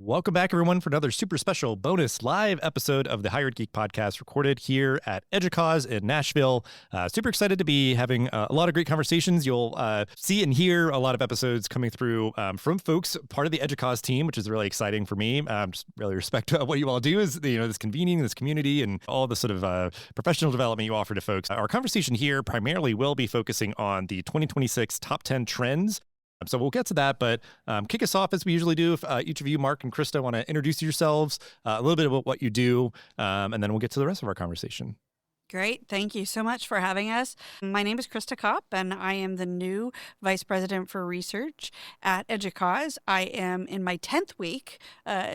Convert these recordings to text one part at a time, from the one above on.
Welcome back, everyone, for another super special bonus live episode of the Hired Geek podcast recorded here at EDUCAUSE in Nashville. Super excited to be having a lot of great conversations. You'll see and hear a lot of episodes coming through from folks part of the EDUCAUSE team, which is really exciting for me. Just really respect what you all do is, this convening, this community, and all the sort of professional development you offer to folks. Our conversation here primarily will be focusing on the 2026 top 10 trends. So we'll get to that, but kick us off as we usually do. If each of you, Mark and Crista, want to introduce yourselves, a little bit about what you do, and then we'll get to the rest of our conversation. Great. Thank you so much for having us. My name is Crista Copp, and I am the new Vice President for Research at EDUCAUSE. I am in my 10th week,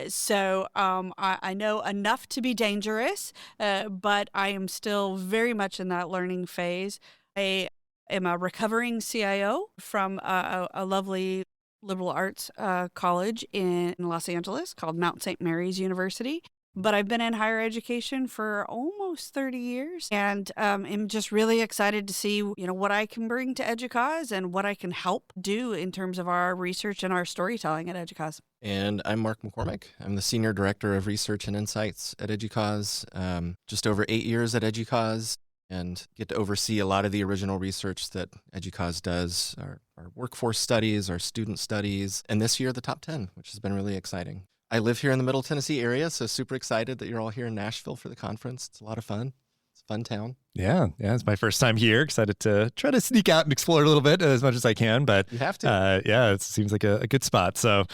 so I know enough to be dangerous, but I am still very much in that learning phase. I am a recovering CIO from a lovely liberal arts college in Los Angeles called Mount St. Mary's University. But I've been in higher education for almost 30 years, and I'm just really excited to see, what I can bring to EDUCAUSE and what I can help do in terms of our research and our storytelling at EDUCAUSE. And I'm Mark McCormack. I'm the Senior Director of Research and Insights at EDUCAUSE. Just over 8 years at EDUCAUSE, and get to oversee a lot of the original research that EDUCAUSE does, our workforce studies, our student studies, and this year the top 10, which has been really exciting. I live here in the Middle Tennessee area, so super excited that you're all here in Nashville for the conference. It's a lot of fun. It's a fun town. Yeah, it's my first time here. Excited to try to sneak out and explore a little bit as much as I can, but you have to. It seems like a good spot. So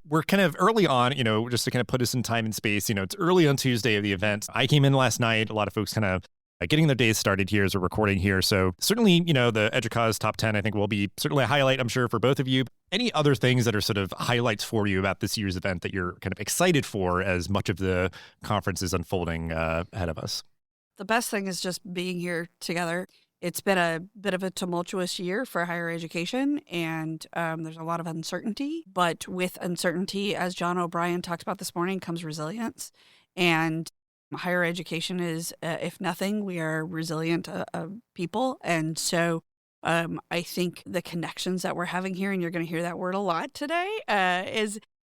we're kind of early on, just to kind of put us in time and space. It's early on Tuesday of the event. I came in last night. A lot of folks kind of getting their days started here as we're recording here. So certainly, the EDUCAUSE top 10, I think, will be certainly a highlight, I'm sure, for both of you. Any other things that are sort of highlights for you about this year's event that you're kind of excited for as much of the conference is unfolding ahead of us? The best thing is just being here together. It's been a bit of a tumultuous year for higher education, and there's a lot of uncertainty. But with uncertainty, as John O'Brien talked about this morning, comes resilience. And higher education is, if nothing, we are resilient people. And so I think the connections that we're having here, and you're going to hear that word a lot today,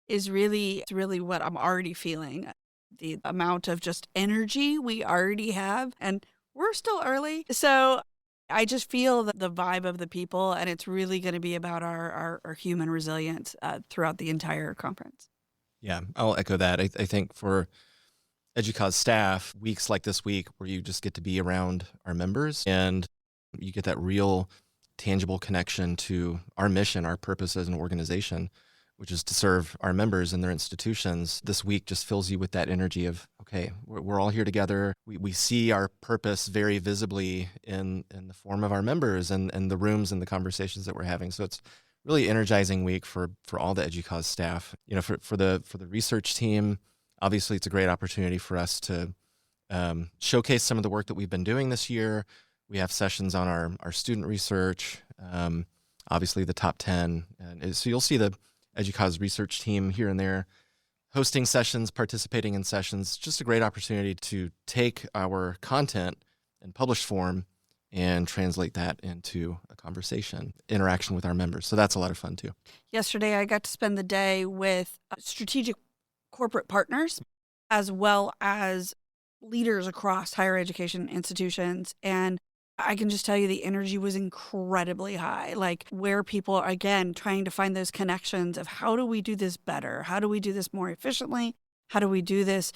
is really what I'm already feeling. The amount of just energy we already have, and we're still early. So I just feel the vibe of the people, and it's really going to be about our human resilience throughout the entire conference. Yeah, I'll echo that. I think for EDUCAUSE staff, weeks like this week where you just get to be around our members and you get that real tangible connection to our mission, our purpose as an organization, which is to serve our members and their institutions. This week just fills you with that energy of, okay, we're all here together. We see our purpose very visibly in the form of our members and the rooms and the conversations that we're having. So it's really energizing week for all the EDUCAUSE staff. For the research team, obviously, it's a great opportunity for us to showcase some of the work that we've been doing this year. We have sessions on our student research, obviously the top 10. And so you'll see the EDUCAUSE research team here and there hosting sessions, participating in sessions. Just a great opportunity to take our content in published form and translate that into a conversation, interaction with our members. So that's a lot of fun, too. Yesterday, I got to spend the day with strategic corporate partners, as well as leaders across higher education institutions. And I can just tell you the energy was incredibly high, like where people are, again, trying to find those connections of how do we do this better? How do we do this more efficiently? How do we do this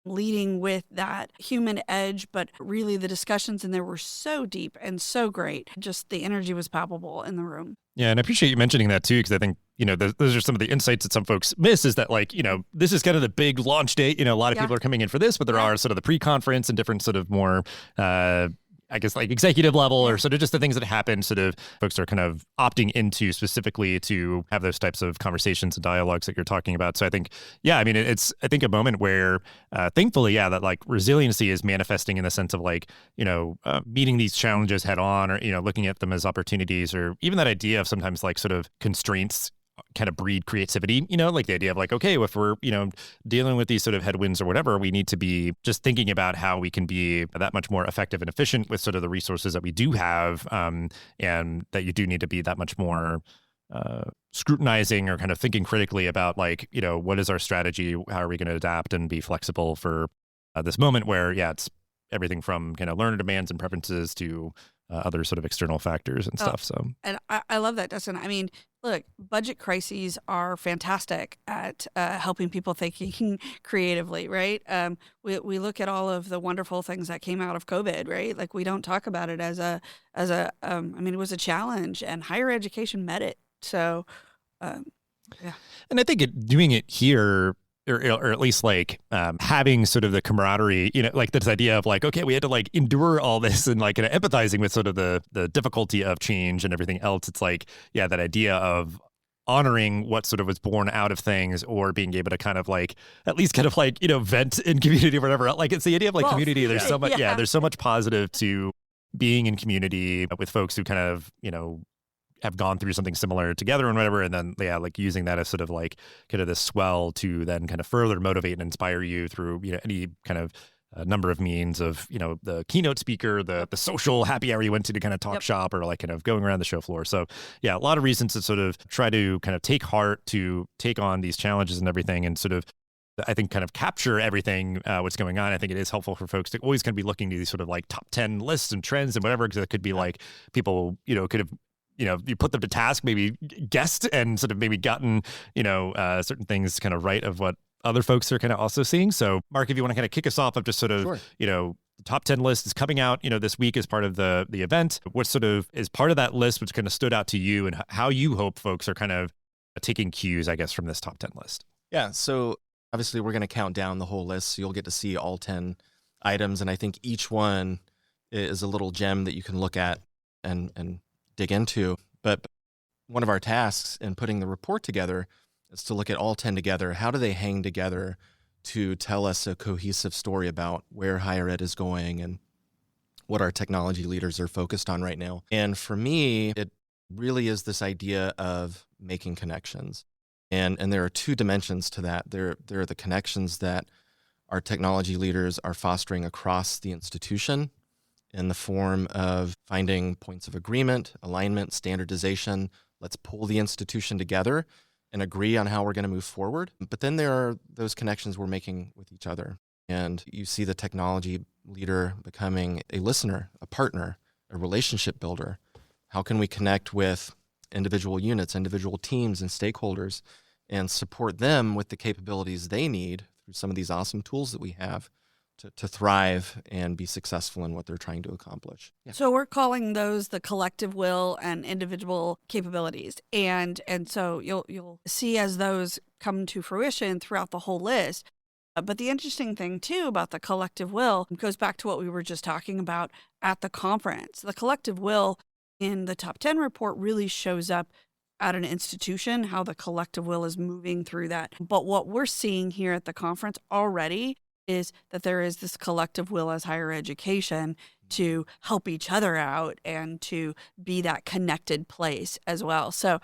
leading with that human edge? But really the discussions in there were so deep and so great. Just the energy was palpable in the room. Yeah, and I appreciate you mentioning that too, because I think, those are some of the insights that some folks miss is that this is kind of the big launch date. A lot of people are coming in for this, but there are sort of the pre-conference and different sort of more executive level or sort of just the things that happen, sort of folks are kind of opting into specifically to have those types of conversations and dialogues that you're talking about. So I think, it's, I think a moment where thankfully, that resiliency is manifesting in the sense of meeting these challenges head on or, looking at them as opportunities, or even that idea of sometimes sort of constraints kind of breed creativity, the idea of okay, if we're, dealing with these sort of headwinds or whatever, we need to be just thinking about how we can be that much more effective and efficient with sort of the resources that we do have, and that you do need to be that much more scrutinizing or kind of thinking critically about like, what is our strategy? How are we going to adapt and be flexible for this moment where, it's everything from kind of learner demands and preferences to other sort of external factors and stuff. So, and I love that, Dustin. I mean, look, budget crises are fantastic at helping people thinking creatively, right? We look at all of the wonderful things that came out of COVID, right? Like we don't talk about it as a I mean, it was a challenge, and higher education met it. So, yeah. And I think doing it here, or at least like having sort of the camaraderie, like this idea of like, okay, we had to like endure all this and like empathizing with sort of the difficulty of change and everything else. It's like, that idea of honoring what sort of was born out of things, or being able to kind of like, at least kind of like, vent in community or whatever. Like it's the idea of like community. There's so much, there's so much positive to being in community with folks who kind of, have gone through something similar together and whatever. And then, like using that as sort of like kind of this swell to then kind of further motivate and inspire you through, any kind of number of means of, the keynote speaker, the social happy hour you went to kind of talk shop, or like kind of going around the show floor. So a lot of reasons to sort of try to kind of take heart, to take on these challenges and everything, and sort of, I think, kind of capture everything, what's going on. I think it is helpful for folks to always kind of be looking to these sort of like top 10 lists and trends and whatever, because it could be like people, could have, you put them to task, maybe guessed and sort of maybe gotten, certain things kind of right of what other folks are kind of also seeing. So Mark, if you want to kind of kick us off of just sort of, Sure. The top 10 list is coming out, this week as part of the event. What sort of is part of that list, which kind of stood out to you, and how you hope folks are kind of taking cues, I guess, from this top 10 list? Yeah. So obviously we're going to count down the whole list, so you'll get to see all 10 items. And I think each one is a little gem that you can look at and dig into. But one of our tasks in putting the report together is to look at all 10 together. How do they hang together to tell us a cohesive story about where higher ed is going and what our technology leaders are focused on right now? And for me, it really is this idea of making connections. And there are two dimensions to that. There are the connections that our technology leaders are fostering across the institution, in the form of finding points of agreement, alignment, standardization. Let's pull the institution together and agree on how we're going to move forward. But then there are those connections we're making with each other. And you see the technology leader becoming a listener, a partner, a relationship builder. How can we connect with individual units, individual teams, and stakeholders, and support them with the capabilities they need through some of these awesome tools that we have to thrive and be successful in what they're trying to accomplish. Yeah. So we're calling those the collective will and individual capabilities. And so you'll see as those come to fruition throughout the whole list. But the interesting thing too about the collective will goes back to what we were just talking about at the conference. The collective will in the top 10 report really shows up at an institution, how the collective will is moving through that. But what we're seeing here at the conference already is that there is this collective will as higher education to help each other out and to be that connected place as well. So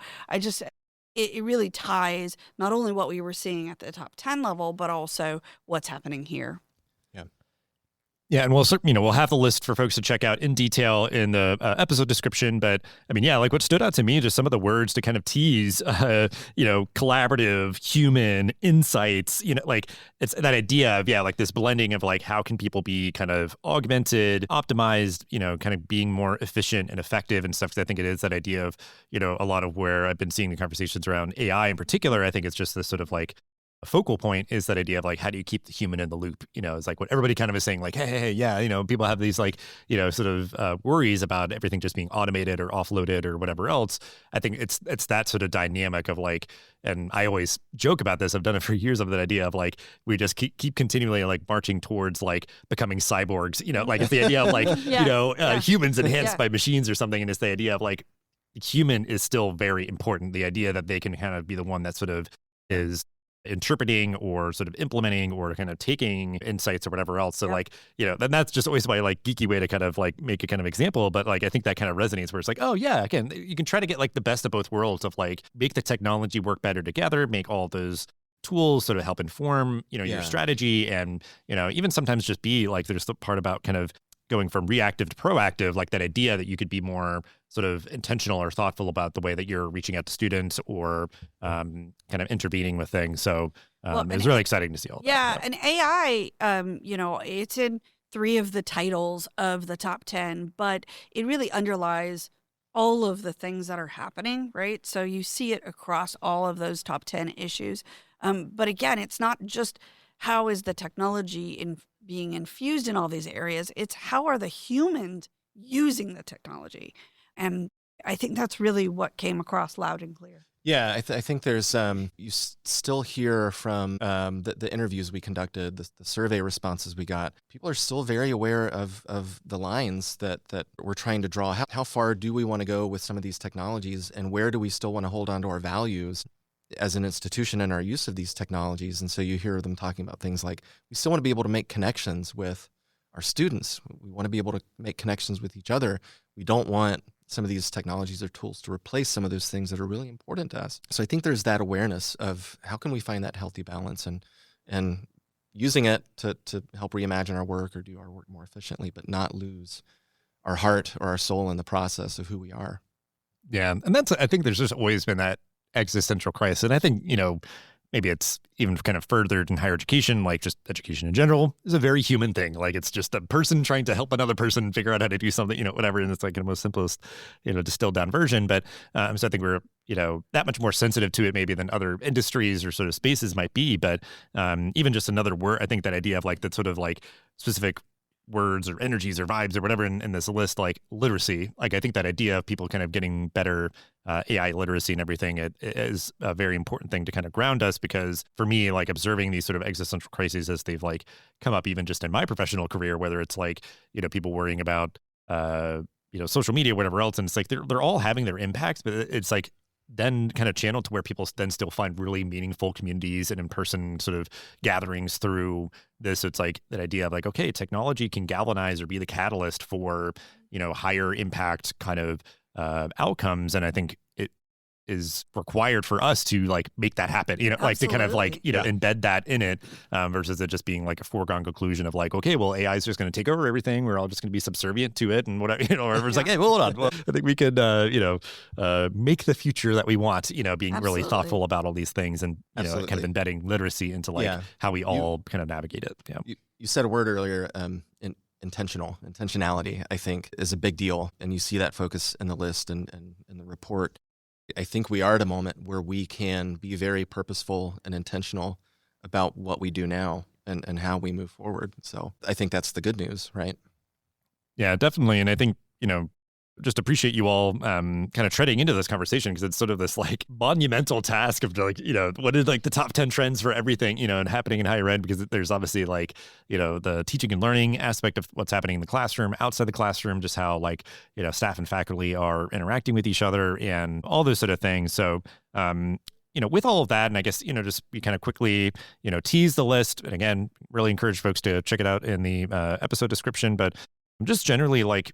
it really ties not only what we were seeing at the top 10 level, but also what's happening here. Yeah, and we'll have the list for folks to check out in detail in the episode description. But I mean, like what stood out to me, just some of the words to kind of tease, collaborative, human, insights. Like it's that idea of like this blending of like how can people be kind of augmented, optimized, kind of being more efficient and effective and stuff. Because I think it is that idea of a lot of where I've been seeing the conversations around AI in particular. I think it's just this sort of like a focal point is that idea of like, how do you keep the human in the loop? It's like what everybody kind of is saying, like, hey, yeah, people have these like, sort of worries about everything just being automated or offloaded or whatever else. I think it's that sort of dynamic of like, and I always joke about this, I've done it for years, of that idea of like, we just keep continually like marching towards like becoming cyborgs, like it's the idea of like, humans enhanced by machines or something. And it's the idea of like, human is still very important. The idea that they can kind of be the one that sort of is interpreting or sort of implementing or kind of taking insights or whatever else. So like, then that's just always my like geeky way to kind of like make a kind of example. But like, I think that kind of resonates where it's like, oh yeah, again, you can try to get like the best of both worlds of like, make the technology work better together, make all those tools sort of help inform, your strategy. And, even sometimes just be like, there's the part about kind of going from reactive to proactive, like that idea that you could be more sort of intentional or thoughtful about the way that you're reaching out to students or kind of intervening with things. So it was really exciting to see all that. Yeah, and AI, it's in 3 of the titles of the top 10, but it really underlies all of the things that are happening, right? So you see it across all of those top 10 issues. But again, it's not just how is the technology being infused in all these areas, it's how are the humans using the technology. And I think that's really what came across loud and clear. Yeah, I think there's still hear from the interviews we conducted, the survey responses we got. People are still very aware of the lines that we're trying to draw. How far do we want to go with some of these technologies, and where do we still want to hold on to our values as an institution in our use of these technologies? And so you hear them talking about things like, we still want to be able to make connections with our students. We want to be able to make connections with each other. We don't want some of these technologies or tools to replace some of those things that are really important to us. So I think there's that awareness of how can we find that healthy balance and using it to help reimagine our work or do our work more efficiently, but not lose our heart or our soul in the process of who we are. Yeah. And I think there's just always been that existential crisis. And I think, maybe it's even kind of furthered in higher education, like just education in general is a very human thing. Like it's just a person trying to help another person figure out how to do something, whatever. And it's like the most simplest, distilled down version. But so I think we're, that much more sensitive to it maybe than other industries or sort of spaces might be. But even just another word, I think that idea of like that sort of like specific words or energies or vibes or whatever in this list, like literacy, like I think that idea of people kind of getting better AI literacy and everything, it is a very important thing to kind of ground us, because for me, like observing these sort of existential crises as they've like come up even just in my professional career, whether it's like, people worrying about, social media, whatever else. And it's like, they're all having their impacts, but it's like, then kind of channeled to where people then still find really meaningful communities and in-person sort of gatherings through this. So it's like that idea of like, okay, technology can galvanize or be the catalyst for, higher impact kind of outcomes. And I think it is required for us to like make that happen, like to kind of like, embed that in it versus it just being like a foregone conclusion of like, okay, well, AI is just going to take over everything. We're all just going to be subservient to it and whatever, or everyone's like, hey, well, hold on. Well, I think we could, make the future that we want, being really thoughtful about all these things and, kind of embedding literacy into like how we all kind of navigate it. Yeah. You said a word earlier, intentionality, I think is a big deal. And you see that focus in the list and in the report. I think we are at a moment where we can be very purposeful and intentional about what we do now and how we move forward. So I think that's the good news, right? Yeah, definitely. And I think, just appreciate you all kind of treading into this conversation, because it's sort of this like monumental task of like, what is like the top 10 trends for everything, and happening in higher ed, because there's obviously like, the teaching and learning aspect of what's happening in the classroom, outside the classroom, just how like, staff and faculty are interacting with each other and all those sort of things. So, with all of that, and I guess, just we kind of quickly, tease the list. And again, really encourage folks to check it out in the episode description, but just generally like,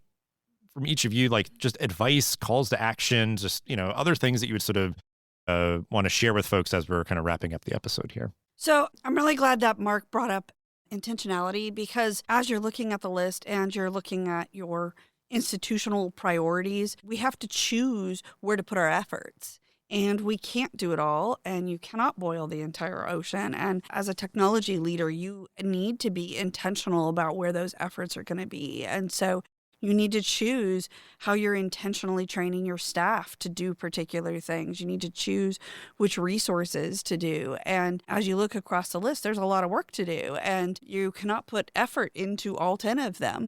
from each of you, like just advice, calls to action, just, other things that you would sort of want to share with folks as we're kind of wrapping up the episode here. So I'm really glad that Mark brought up intentionality, because as you're looking at the list and you're looking at your institutional priorities, we have to choose where to put our efforts. And we can't do it all, and you cannot boil the entire ocean. And as a technology leader, you need to be intentional about where those efforts are going to be. And so you need to choose how you're intentionally training your staff to do particular things. You need to choose which resources to do. And as you look across the list, there's a lot of work to do, and you cannot put effort into all 10 of them.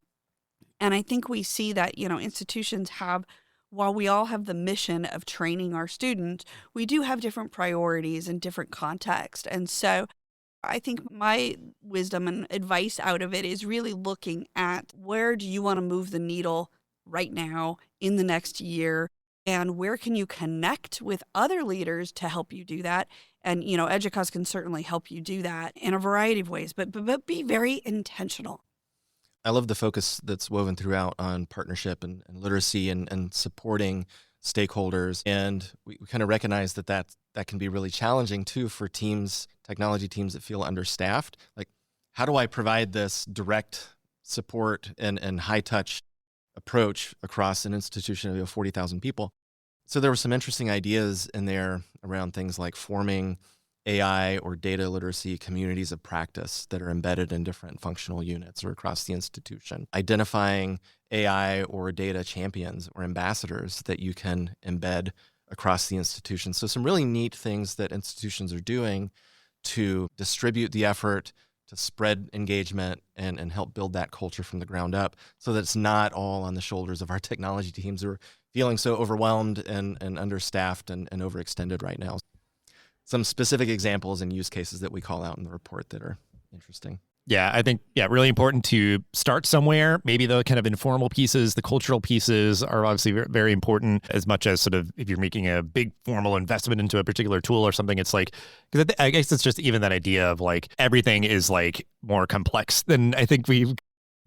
And I think we see that, institutions have, while we all have the mission of training our students, we do have different priorities and different context. And so I think my wisdom and advice out of it is really looking at where do you want to move the needle right now in the next year, and where can you connect with other leaders to help you do that. And, EDUCAUSE can certainly help you do that in a variety of ways, but be very intentional. I love the focus that's woven throughout on partnership and literacy and supporting stakeholders. And we kind of recognize that can be really challenging too for teams, technology teams that feel understaffed. Like, how do I provide this direct support and high touch approach across an institution of 40,000 people. So there were some interesting ideas in there around things like forming AI or data literacy communities of practice that are embedded in different functional units or across the institution, identifying AI or data champions or ambassadors that you can embed across the institution. So some really neat things that institutions are doing to distribute the effort, to spread engagement, and help build that culture from the ground up so that it's not all on the shoulders of our technology teams who are feeling so overwhelmed and understaffed and overextended right now. Some specific examples and use cases that we call out in the report that are interesting. Yeah, I think, really important to start somewhere. Maybe the kind of informal pieces, the cultural pieces are obviously very important, as much as sort of if you're making a big formal investment into a particular tool or something, it's like, because I guess it's just even that idea of like everything is like more complex than I think we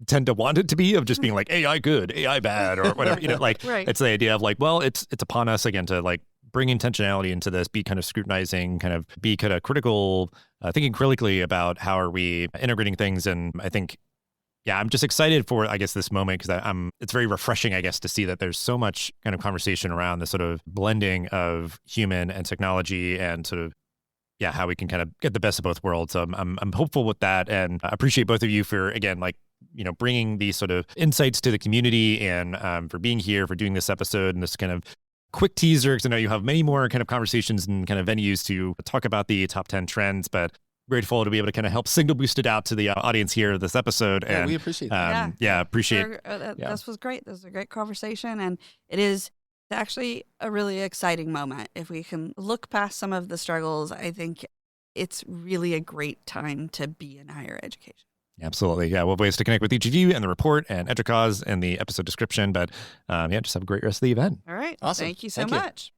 tend to want it to be, of just being like AI good, AI bad, or whatever, like Right. It's the idea of like, well, it's upon us again to like bring intentionality into this, be kind of scrutinizing, kind of be kind of critical, thinking critically about how are we integrating things. And I think, I'm just excited for, I guess, this moment, because it's very refreshing, I guess, to see that there's so much kind of conversation around the sort of blending of human and technology and sort of, how we can kind of get the best of both worlds. So I'm hopeful with that, and I appreciate both of you for, again, like, bringing these sort of insights to the community, and for being here, for doing this episode and this kind of quick teaser, because I know you have many more kind of conversations and kind of venues to talk about the top 10 trends, but grateful to be able to kind of help signal boost it out to the audience here this episode. Yeah, and we appreciate that. Appreciate This was great. This was a great conversation, and it is actually a really exciting moment. If we can look past some of the struggles, I think it's really a great time to be in higher education. Absolutely. Yeah. We'll have ways to connect with each of you and the report and EDUCAUSE and the episode description. But just have a great rest of the event. All right. Awesome. Thank you so Thank you. much.